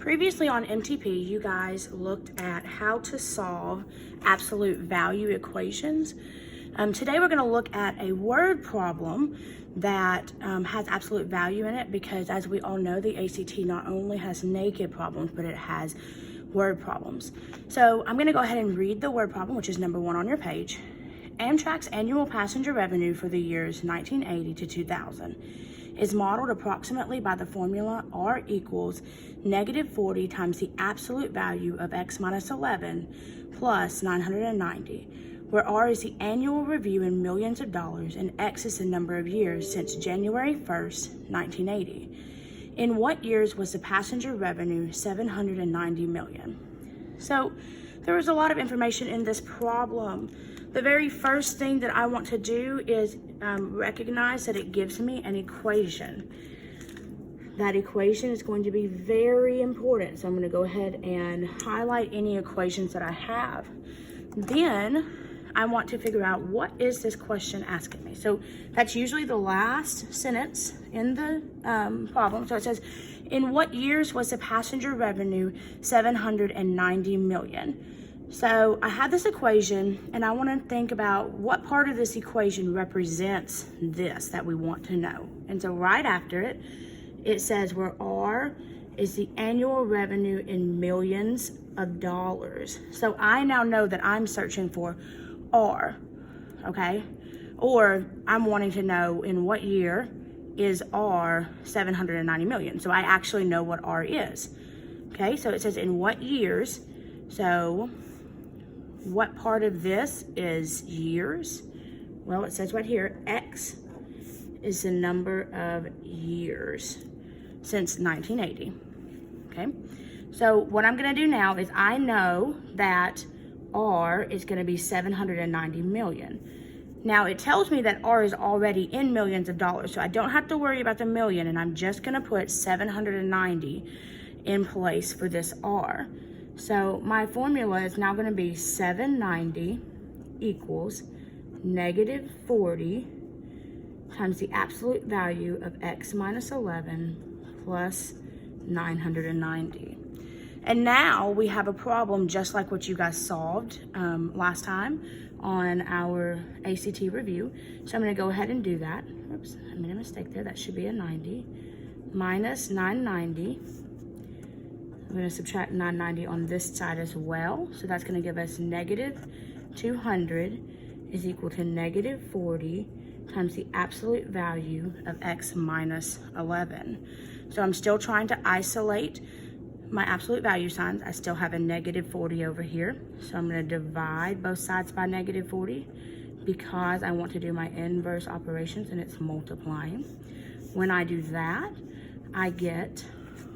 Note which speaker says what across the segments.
Speaker 1: Previously on MTP, you guys looked at how to solve absolute value equations. Today we're going to look at a word problem that has absolute value in it, because as we all know, the ACT not only has naked problems, but it has word problems. So I'm going to go ahead and read the word problem, which is number 1 on your page. Amtrak's annual passenger revenue for the years 1980 to 2000 is modeled approximately by the formula R equals -40 times the absolute value of x minus 11 plus 990, where R is the annual review in millions of dollars and X is the number of years since January 1st, 1980. In what years was the passenger revenue 790 million? So there was a lot of information in this problem. The very first thing that I want to do is recognize that it gives me an equation. That equation is going to be very important. So I'm going to go ahead and highlight any equations that I have. Then I want to figure out, what is this question asking me? So that's usually the last sentence in the problem. So it says, in what years was the passenger revenue 790 million? So I have this equation and I want to think about what part of this equation represents this that we want to know. And so right after it, it says where R is the annual revenue in millions of dollars. So I now know that I'm searching for R, okay? Or I'm wanting to know, in what year is R 790 million? So I actually know what R is. Okay, so it says in what years. So what part of this is years? Well, it says right here, X is the number of years since 1980. Okay, so what I'm gonna do now is, I know that R is gonna be 790 million. Now it tells me that R is already in millions of dollars, so I don't have to worry about the million, and I'm just gonna put 790 in place for this R. So my formula is now gonna be 790 equals -40 times the absolute value of x minus 11 plus 990. And now we have a problem just like what you guys solved last time on our ACT review. So I'm gonna go ahead and do that. Oops, I made a mistake there. That should be a 90 minus 990. I'm gonna subtract 990 on this side as well. So that's gonna give us -200 is equal to -40 times the absolute value of x minus 11. So I'm still trying to isolate my absolute value signs. I still have a -40 over here. So I'm gonna divide both sides by -40 because I want to do my inverse operations and it's multiplying. When I do that, I get,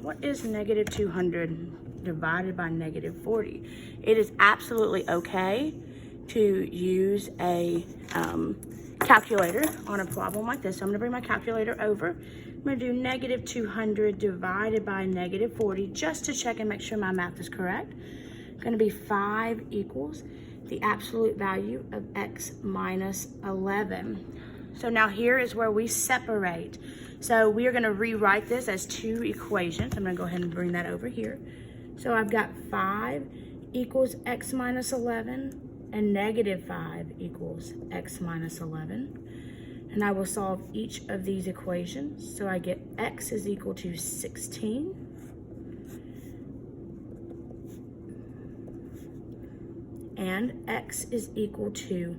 Speaker 1: what is -200 divided by -40? It is absolutely okay to use a calculator on a problem like this. So I'm gonna bring my calculator over. I'm gonna do -200 divided by -40 just to check and make sure my math is correct. Gonna be 5 equals the absolute value of x minus 11. So now here is where we separate. So we are gonna rewrite this as 2 equations. I'm gonna go ahead and bring that over here. So I've got 5 equals x minus 11 and -5 equals x minus 11. And I will solve each of these equations. So I get x is equal to 16. And x is equal to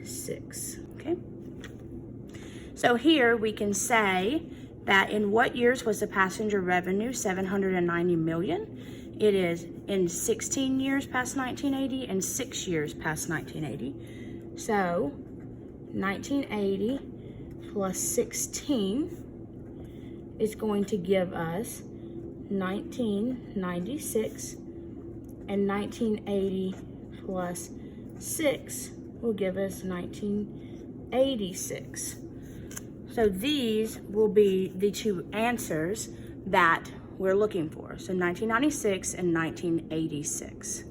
Speaker 1: 6, okay? So here we can say that in what years was the passenger revenue 790 million? It is in 16 years past 1980 and 6 years past 1980. So 1980 plus 16 is going to give us 1996, and 1980 plus 6 will give us 1986. So these will be the 2 answers that we're looking for. So 1996 and 1986.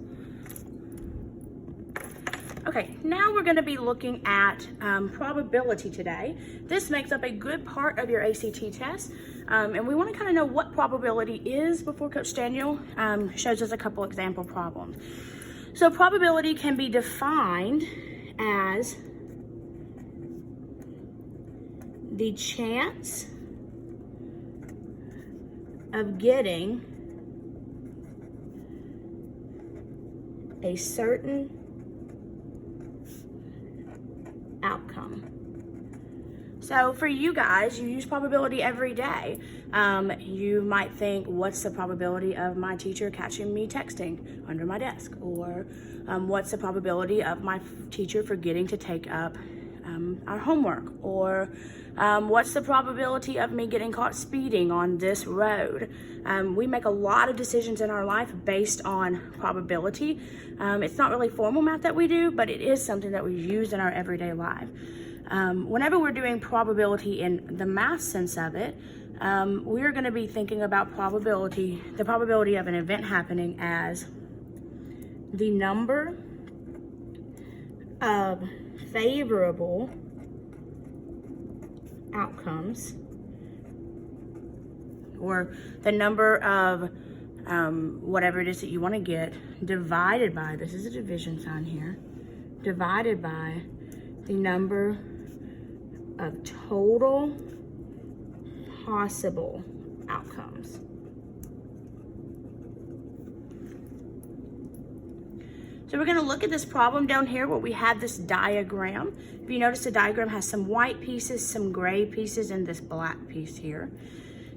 Speaker 1: Okay, now we're gonna be looking at probability today. This makes up a good part of your ACT test. And we want to kind of know what probability is before Coach Daniel shows us a couple example problems. So probability can be defined as the chance of getting a certain outcome. So for you guys, you use probability every day. You might think, what's the probability of my teacher catching me texting under my desk? Or what's the probability of my teacher forgetting to take up our homework? Or what's the probability of me getting caught speeding on this road? We make a lot of decisions in our life based on probability. It's not really formal math that we do, but it is something that we use in our everyday life. Whenever we're doing probability in the math sense of it, we're going to be thinking about the probability of an event happening as the number of favorable outcomes, or the number of whatever it is that you want to get, divided by, this is a division sign here, divided by the number of total possible outcomes. So we're going to look at this problem down here where we have this diagram. If you notice, the diagram has some white pieces, some gray pieces, and this black piece here.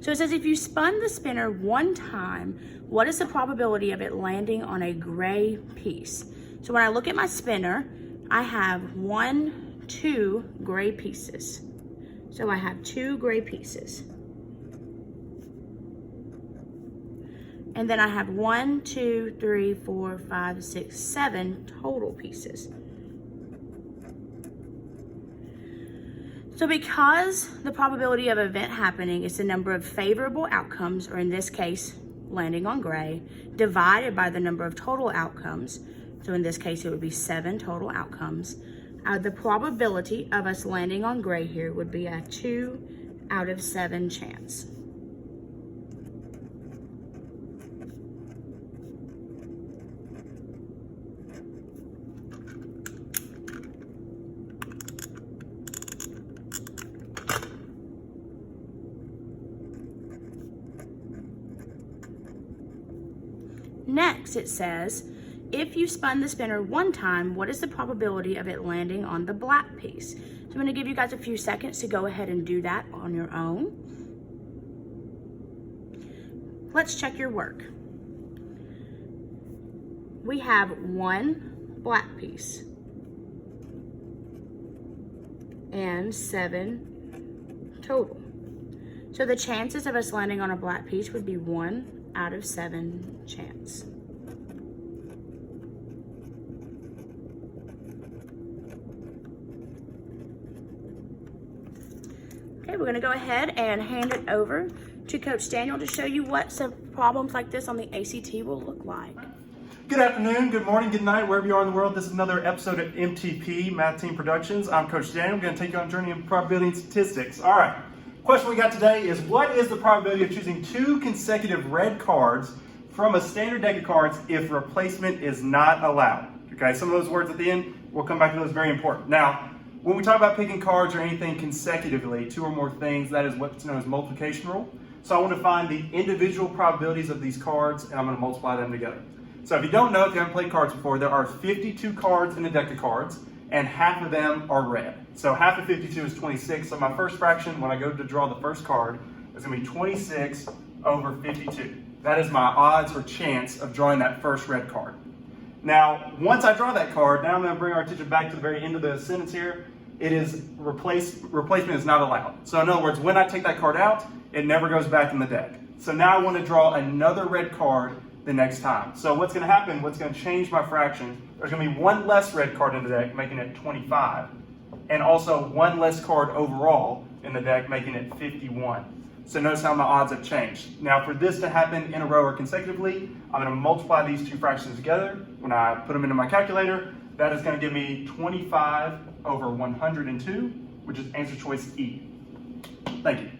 Speaker 1: So it says if you spun the spinner one time, what is the probability of it landing on a gray piece? So when I look at my spinner, I have 2 gray pieces. So I have 2 gray pieces. And then I have 1, 2, 3, 4, 5, 6, 7 total pieces. So because the probability of an event happening is the number of favorable outcomes, or in this case, landing on gray, divided by the number of total outcomes, so in this case it would be 7 total outcomes, the probability of us landing on gray here would be a 2 out of 7 chance. Next, it says, if you spun the spinner one time, what is the probability of it landing on the black piece? So I'm going to give you guys a few seconds to go ahead and do that on your own. Let's check your work. We have 1 black piece and 7 total. So the chances of us landing on a black piece would be 1 out of 7 chance. Okay, we're going to go ahead and hand it over to Coach Daniel to show you what some problems like this on the ACT will look like.
Speaker 2: Good afternoon, good morning, good night, wherever you are in the world. This is another episode of MTP, Math Team Productions. I'm Coach Daniel. I'm going to take you on a journey of probability and statistics. All right, question we got today is, what is the probability of choosing 2 consecutive red cards from a standard deck of cards if replacement is not allowed? Okay, some of those words at the end, we'll come back to those, very important. Now, when we talk about picking cards or anything consecutively, 2 or more things, that is what's known as multiplication rule. So I want to find the individual probabilities of these cards, and I'm going to multiply them together. So if you don't know, if you haven't played cards before, there are 52 cards in a deck of cards, and half of them are red. So half of 52 is 26. So my first fraction, when I go to draw the first card, is going to be 26 over 52. That is my odds or chance of drawing that first red card. Now, once I draw that card, now I'm going to bring our attention back to the very end of the sentence here. It is replacement is not allowed. So in other words, when I take that card out, it never goes back in the deck. So now I want to draw another red card the next time. So what's going to happen, what's going to change my fraction, there's going to be 1 less red card in the deck, making it 25. And also 1 less card overall in the deck, making it 51. So notice how my odds have changed. Now for this to happen in a row or consecutively, I'm going to multiply these 2 fractions together. When I put them into my calculator, that is going to give me 25 over 102, which is answer choice E. Thank you.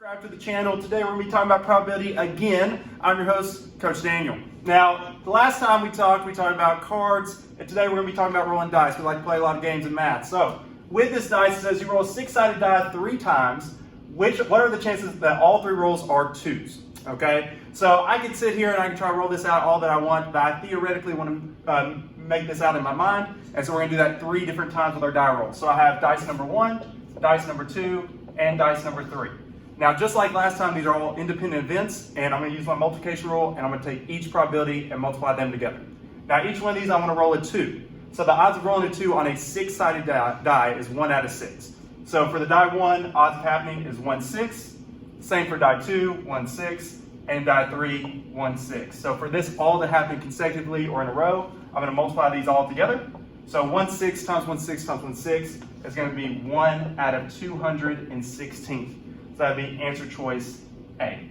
Speaker 2: Subscribe to the channel. Today we're going to be talking about probability again. I'm your host, Coach Daniel. Now, the last time we talked about cards, and today we're going to be talking about rolling dice. We like to play a lot of games in math. So, with this dice, it says you roll a 6-sided die 3 times. What are the chances that all 3 rolls are 2s? Okay, so I can sit here and I can try to roll this out all that I want, but I theoretically want to make this out in my mind, and so we're going to do that 3 different times with our die roll. So I have dice number 1, dice number 2, and dice number 3. Now, just like last time, these are all independent events, and I'm going to use my multiplication rule, and I'm going to take each probability and multiply them together. Now, each one of these, I'm going to roll a 2. So the odds of rolling a 2 on a 6-sided die is 1 out of 6. So for the die 1, odds of happening is 1/6. Same for die 2, 1/6, and die 3, 1/6. So for this all to happen consecutively or in a row, I'm going to multiply these all together. So 1/6 times 1/6 times 1/6 is going to be 1 out of 216. So that'd be answer choice A.